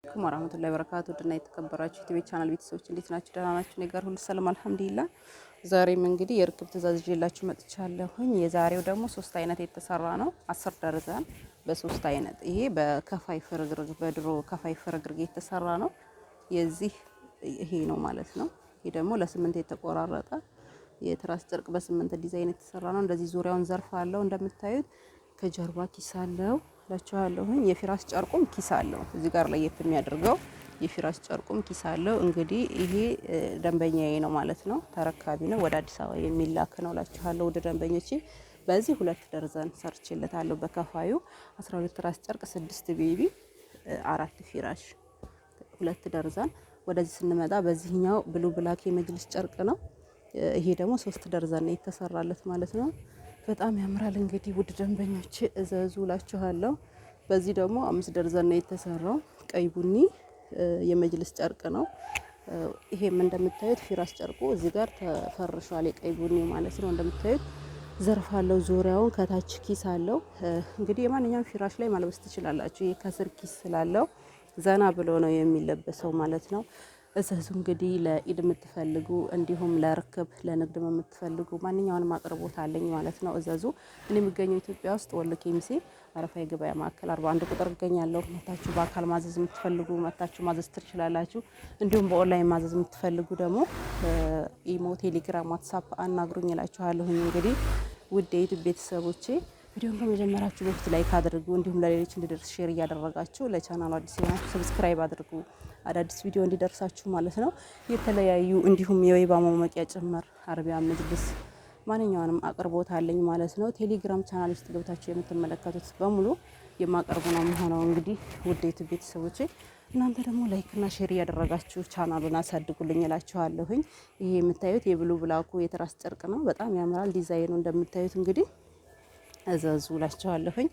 አለይኩም ወራህመቱላሂ ወበረካቱ ድና የተከበራችሁ የቲቪ ቻናል ቤተሰቦች እንዴት ናችሁ? ደህና ናችሁ? እኔ ጋር ሁሉ ሰላም አልሐምዱሊላህ። ዛሬም እንግዲህ የርክብ ትእዛዝ ይዤላችሁ መጥቻለሁኝ። የዛሬው ደግሞ 3 አይነት የተሰራ ነው። 10 ደርዘን በ3 አይነት። ይሄ በከፋይ ፍርግርግ በድሮ ከፋይ ፍርግርግ የተሰራ ነው። የዚህ ይሄ ነው ማለት ነው። ይሄ ደግሞ ለ8 የተቆራረጠ የትራስ ጨርቅ በ8 ዲዛይን የተሰራ ነው። እንደዚህ ዙሪያውን ዘርፍ አለው እንደምታዩት። ከጀርባ ኪስ አለው ላችኋለሁኝ። የፊራስ ጨርቁም ኪስ አለው። እዚህ ጋር ላይ የሚያደርገው የፊራስ ጨርቁም ኪስ አለው። እንግዲህ ይሄ ደንበኛዬ ነው ማለት ነው። ተረካቢ ነው። ወደ አዲስ አበባ የሚላክ ነው ላችኋለሁ። ወደ ደንበኞቼ በዚህ 2 ደርዘን ሰርችለታለሁ። በከፋዩ 12 ራስ ጨርቅ 6 ቤቢ 4 ፊራሽ 2 ደርዘን። ወደዚህ ስንመጣ በዚህኛው ብሉ ብላክ የመጅልስ ጨርቅ ነው። ይሄ ደግሞ 3 ደርዘን ነው የተሰራለት ማለት ነው። በጣም ያምራል። እንግዲህ ውድ ደንበኞች እዘዙ ላችኋለሁ። በዚህ ደግሞ 5 ደርዘን ነው የተሰራው። ቀይ ቡኒ የመጅልስ ጨርቅ ነው። ይሄም እንደምታዩት ፊራስ ጨርቁ እዚህ ጋር ተፈርሿል። የቀይ ቡኒ ማለት ነው። እንደምታዩት ዘርፍ አለው። ዙሪያውን ከታች ኪስ አለው። እንግዲህ የማንኛውም ፊራሽ ላይ ማልበስ ትችላላችሁ። ይሄ ከስር ኪስ ስላለው ዘና ብሎ ነው የሚለበሰው ማለት ነው። እዘዙ እንግዲህ ለኢድ የምትፈልጉ እንዲሁም ለርክብ ለንግድ የምትፈልጉ ማንኛውንም አቅርቦት አለኝ ማለት ነው። እዘዙ። እኔ የሚገኘው ኢትዮጵያ ውስጥ ወሎ ኬሚሴ አረፋ የገበያ ማዕከል 41 ቁጥር እገኛለሁ። መታችሁ በአካል ማዘዝ የምትፈልጉ መታችሁ ማዘዝ ትችላላችሁ። እንዲሁም በኦንላይን ማዘዝ የምትፈልጉ ደግሞ ኢሞ፣ ቴሌግራም፣ ዋትሳፕ አናግሩኝ እላችኋለሁ። እንግዲህ ውድ የዩቲዩብ ቤተሰቦቼ ቪዲዮን ከመጀመራችሁ በፊት ላይክ አድርጉ። እንዲሁም ለሌሎች እንዲደርስ ሼር እያደረጋችሁ ለቻናሉ አዲስ የሆናችሁ ሰብስክራይብ አድርጉ። አዳዲስ ቪዲዮ እንዲደርሳችሁ ማለት ነው። የተለያዩ እንዲሁም የወይባ ማሞቂያ ጭምር አረቢያን መጅልስ ማንኛውንም አቅርቦት አለኝ ማለት ነው። ቴሌግራም ቻናል ውስጥ ገብታችሁ የምትመለከቱት በሙሉ የማቀርቡ ነው የሚሆነው። እንግዲህ ውድ የዩቲዩብ ቤተሰቦቼ እናንተ ደግሞ ላይክና ሼር እያደረጋችሁ ቻናሉን አሳድጉልኝ እላችኋለሁኝ። ይሄ የምታዩት የብሉ ብላኩ የትራስ ጨርቅ ነው። በጣም ያምራል ዲዛይኑ እንደምታዩት እንግዲህ እዘዙ እላችኋለሁኝ።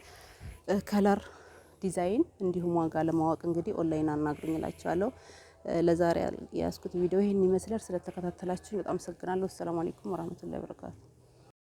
ከለር ዲዛይን እንዲሁም ዋጋ ለማወቅ እንግዲህ ኦንላይን አናግሩኝ እላችኋለሁ። ለዛሬ ያስኩት ቪዲዮ ይህን ይመስላል። ስለተከታተላችሁ በጣም አመሰግናለሁ። ሰላም አለይኩም ወራህመቱላሂ ወበረካቱ።